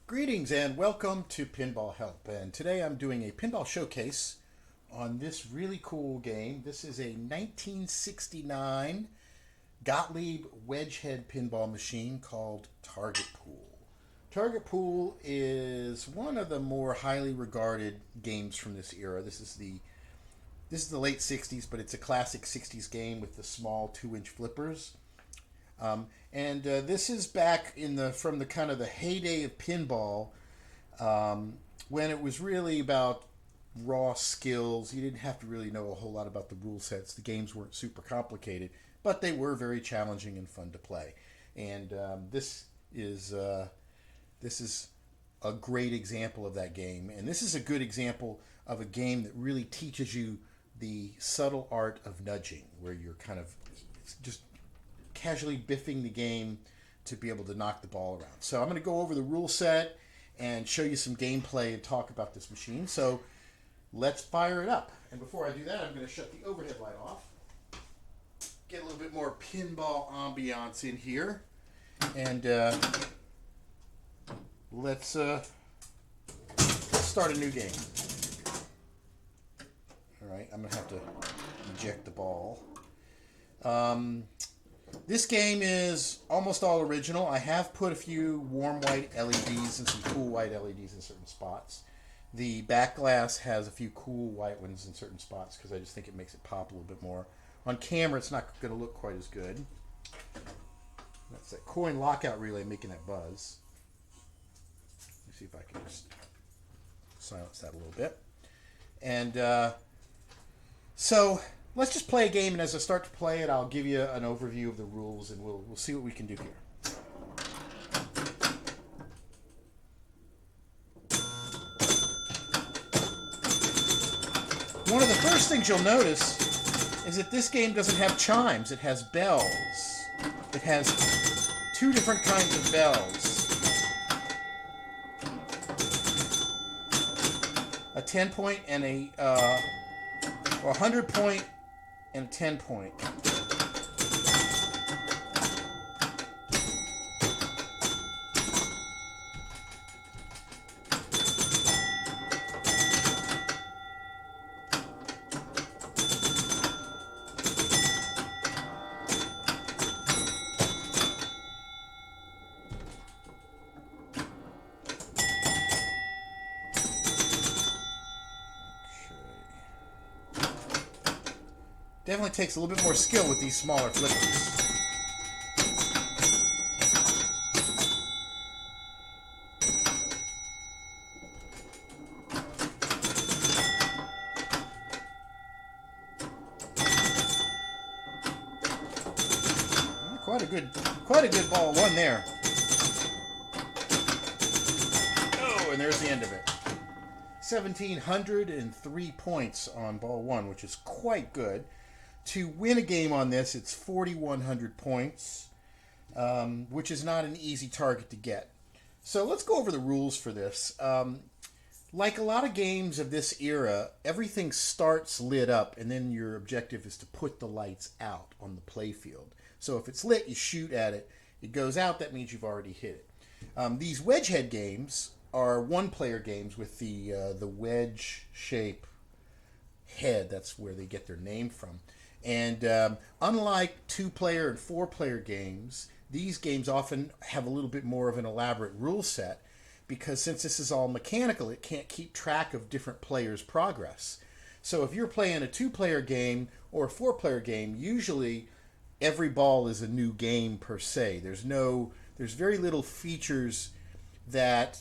Greetings and welcome to PinballHelp. And today I'm doing a pinball showcase on this really cool game. This is a 1969 Gottlieb Wedgehead pinball machine called Target Pool. Target Pool is one of the more highly regarded games from this era. This is the late 60s, but it's a classic 60s game with the small 2-inch flippers. This is back from the kind of the heyday of pinball, when it was really about raw skills. You didn't have to really know a whole lot about the rule sets. The games weren't super complicated, but they were very challenging and fun to play. And this is a great example of that game. And this is a good example of a game that really teaches you the subtle art of nudging, where you're kind of just casually biffing the game to be able to knock the ball around. So I'm going to go over the rule set and show you some gameplay and talk about this machine. So let's fire it up. And before I do that, I'm going to shut the overhead light off. Get a little bit more pinball ambiance in here. And let's start a new game. All right, I'm going to have to eject the ball. This game is almost all original. I have put a few warm white LEDs and some cool white LEDs in certain spots. The back glass has a few cool white ones in certain spots because I just think it makes it pop a little bit more. On camera, it's not going to look quite as good. That's that coin lockout relay making that buzz. Let me see if I can just silence that a little bit. And so let's just play a game, and as I start to play it, I'll give you an overview of the rules, and we'll see what we can do here. One of the first things you'll notice is that this game doesn't have chimes. It has bells. It has two different kinds of bells. A 10-point and a 100-point and 10-point. Definitely takes a little bit more skill with these smaller flippers. Quite a good ball one there. Oh, and there's the end of it. 1,703 points on ball one, which is quite good. To win a game on this, it's 4,100 points, which is not an easy target to get. So let's go over the rules for this. Like a lot of games of this era, everything starts lit up, and then your objective is to put the lights out on the playfield. So if it's lit, you shoot at it. It goes out, that means you've already hit it. These Wedgehead games are one-player games with the wedge shape head. That's where they get their name from. And unlike 2-player and 4-player games, these games often have a little bit more of an elaborate rule set, because since this is all mechanical, it can't keep track of different players' progress. So if you're playing a 2-player game or a 4-player game, usually every ball is a new game per se. There's very little features that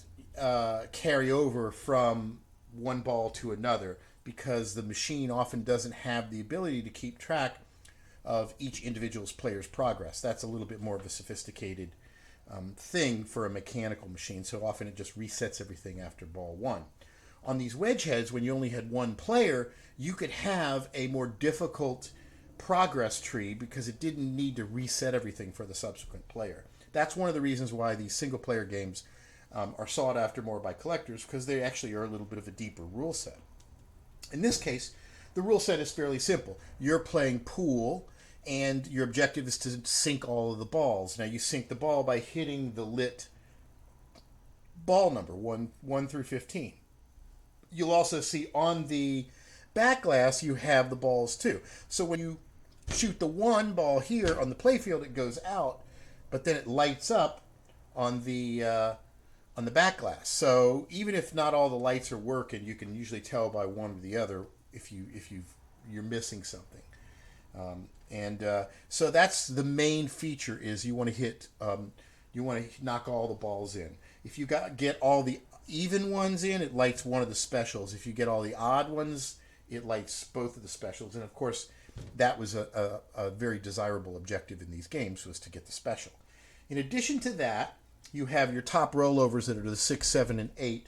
carry over from one ball to another, because the machine often doesn't have the ability to keep track of each individual player's progress. That's a little bit more of a sophisticated thing for a mechanical machine, so often it just resets everything after ball one. On these Wedgeheads, when you only had one player, you could have a more difficult progress tree because it didn't need to reset everything for the subsequent player. That's one of the reasons why these single-player games are sought after more by collectors, because they actually are a little bit of a deeper rule set. In this case, the rule set is fairly simple. You're playing pool, and your objective is to sink all of the balls. Now, you sink the ball by hitting the lit ball number, 1 through 15. You'll also see on the back glass you have the balls too. So when you shoot the 1 ball here on the playfield, it goes out, but then it lights up on the back glass. So even if not all the lights are working, you can usually tell by one or the other if you're missing something. So that's the main feature, is you want to knock all the balls in. If you get all the even ones in, it lights one of the specials. If you get all the odd ones, it lights both of the specials. And of course, that was a very desirable objective in these games, was to get the special. In addition to that, you have your top rollovers that are the 6, 7, and 8.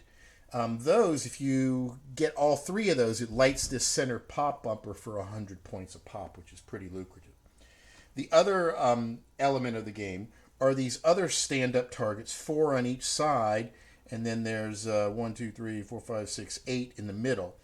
Those, if you get all 3 of those, it lights this center pop bumper for 100 points a pop, which is pretty lucrative. The other element of the game are these other stand-up targets, 4 on each side, and then there's 1, 2, 3, 4, 5, 6, 8 in the middle.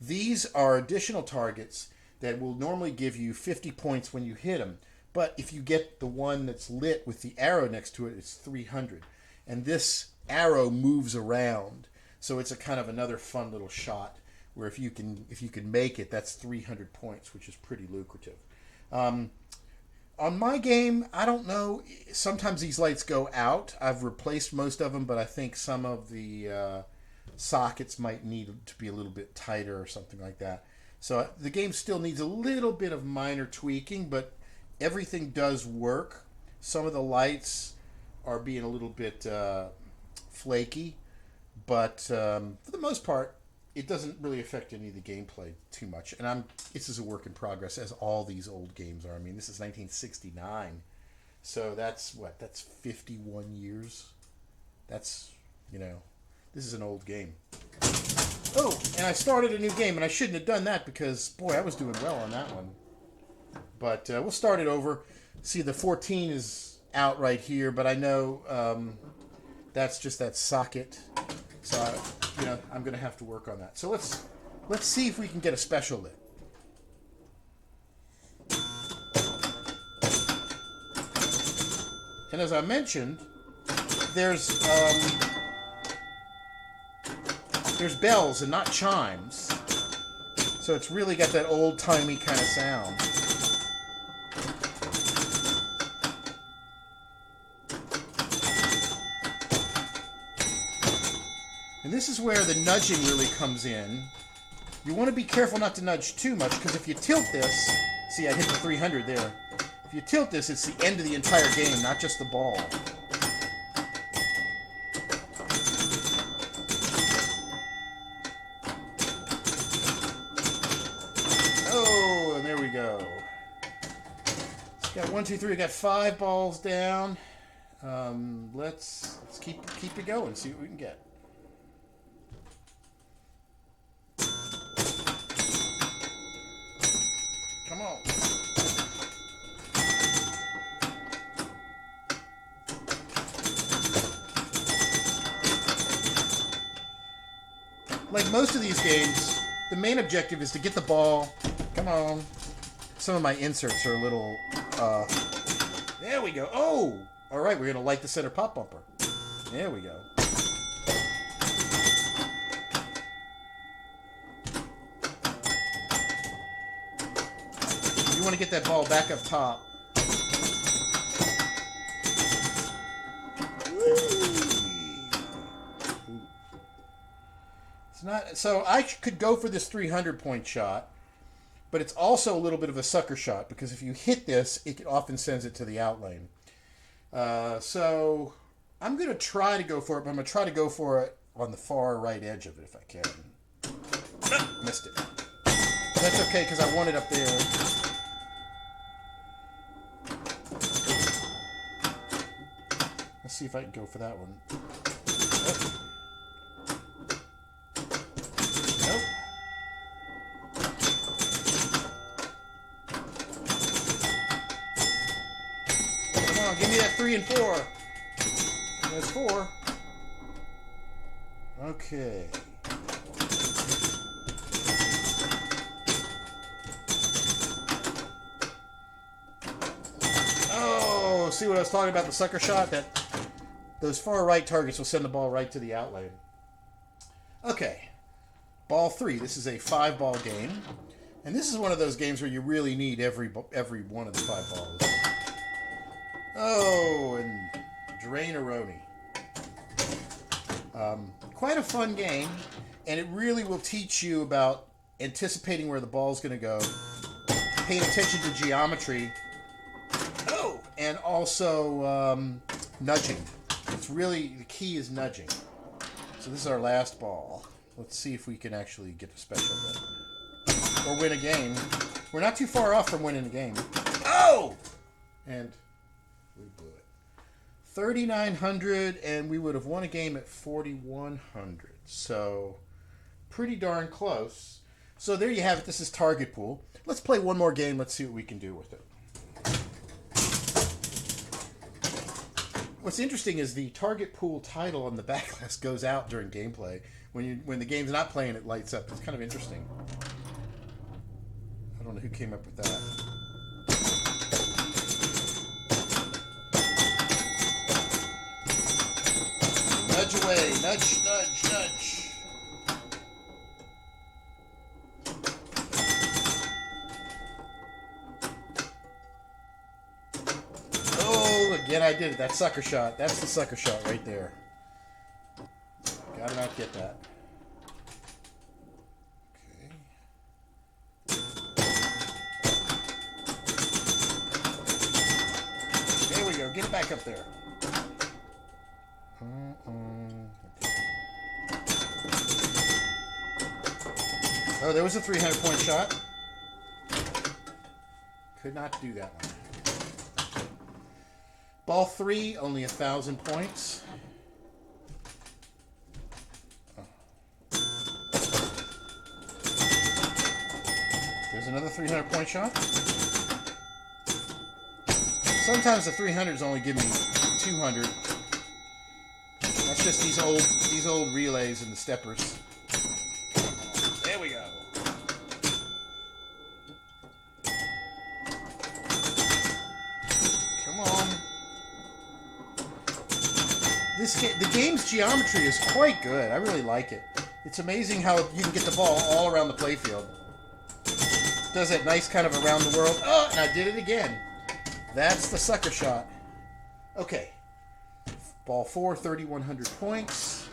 These are additional targets that will normally give you 50 points when you hit them, but if you get the one that's lit with the arrow next to it, it's 300. And this arrow moves around, so it's a kind of another fun little shot where if you can make it, that's 300 points, which is pretty lucrative. On my game, I don't know. Sometimes these lights go out. I've replaced most of them, but I think some of the sockets might need to be a little bit tighter or something like that. So the game still needs a little bit of minor tweaking, but everything does work. Some of the lights are being a little bit flaky, but for the most part, it doesn't really affect any of the gameplay too much. And this is a work in progress, as all these old games are. I mean, this is 1969, so that's 51 years. That's, this is an old game. Oh, and I started a new game, and I shouldn't have done that because, boy, I was doing well on that one. But we'll start it over. See, the 14 is out right here, but I know that's just that socket. So, I'm going to have to work on that. So let's see if we can get a special lit. And as I mentioned, there's bells and not chimes. So it's really got that old-timey kind of sound. And this is where the nudging really comes in. You want to be careful not to nudge too much, because if you tilt this, see, I hit the 300 there. If you tilt this, it's the end of the entire game, not just the ball. Oh, and there we go. Got 1, 2, 3. We got 5 balls down. Let's keep it going. See what we can get. Come on. Like most of these games, the main objective is to get the ball. Come on. Some of my inserts are a little, there we go. Oh! Alright, we're going to light the center pop bumper. There we go. You want to get that ball back up top. It's not, so I could go for this 300-point shot, but it's also a little bit of a sucker shot, because if you hit this, it often sends it to the out lane. So I'm going to try to go for it, but I'm going to try to go for it on the far right edge of it if I can. Missed it. That's okay, because I want it up there. Let's see if I can go for that one. Nope. Come on, give me that 3 and 4. There's 4. Okay. Oh, see what I was talking about, the sucker shot? That those far right targets will send the ball right to the out lane. Okay, ball 3. This is a 5-ball game. And this is one of those games where you really need every one of the 5 balls. Oh, and Drain-a-Roni. Quite a fun game, and it really will teach you about anticipating where the ball's going to go, paying attention to geometry, and also nudging. It's really, the key is nudging. So this is our last ball. Let's see if we can actually get a special hit. Or win a game. We're not too far off from winning a game. Oh! And we blew it. 3,900, and we would have won a game at 4,100. So, pretty darn close. So there you have it. This is Target Pool. Let's play one more game. Let's see what we can do with it. What's interesting is the Target Pool title on the backlash goes out during gameplay. When the game's not playing, it lights up. It's kind of interesting. I don't know who came up with that. Nudge away. Nudge, nudge, nudge. Oh, again I did it. That sucker shot. That's the sucker shot right there. Gotta not get that. Okay. There we go. Get it back up there. Oh, there was a 300-point shot. Could not do that one. Ball 3, only 1,000 points. There's another 300-point shot. Sometimes the 300s only give me 200. That's just these old relays and the steppers. There we go. Come on. The game's geometry is quite good. I really like it. It's amazing how you can get the ball all around the playfield. Does that nice kind of around the world. Oh, and I did it again. That's the sucker shot. Okay. Ball 4, 3,100 points.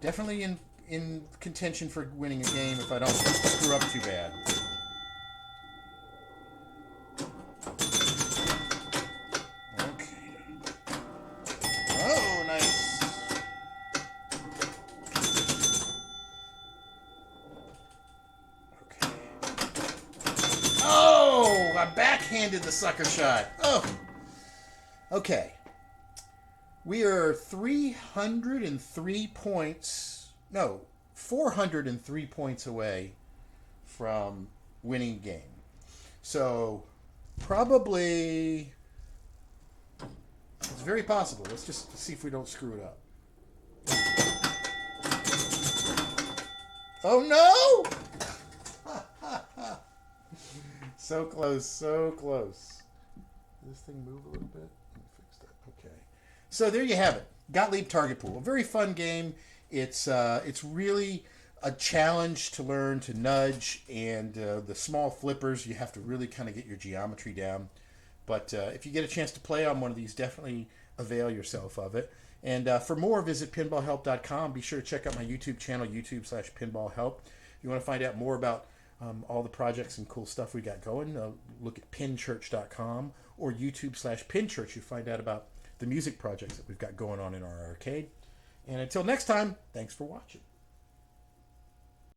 Definitely in contention for winning a game if I don't screw up too bad. Okay. Oh, nice. Okay. Oh, I backhanded the sucker shot. Oh. Okay. We are 303 points, no, 403 points away from winning a game. So, probably, it's very possible. Let's just see if we don't screw it up. Oh, no! So close, so close. Did this thing move a little bit? Let me fix that. Okay. So there you have it, Gottlieb Target Pool. A very fun game. It's really a challenge to learn to nudge, and the small flippers, you have to really kind of get your geometry down. But if you get a chance to play on one of these, definitely avail yourself of it. And for more, visit PinballHelp.com. Be sure to check out my YouTube channel, YouTube/PinballHelp. If you want to find out more about all the projects and cool stuff we got going, look at pinchurch.com or YouTube/pinchurch. You find out about the music projects that we've got going on in our arcade. And until next time, thanks for watching.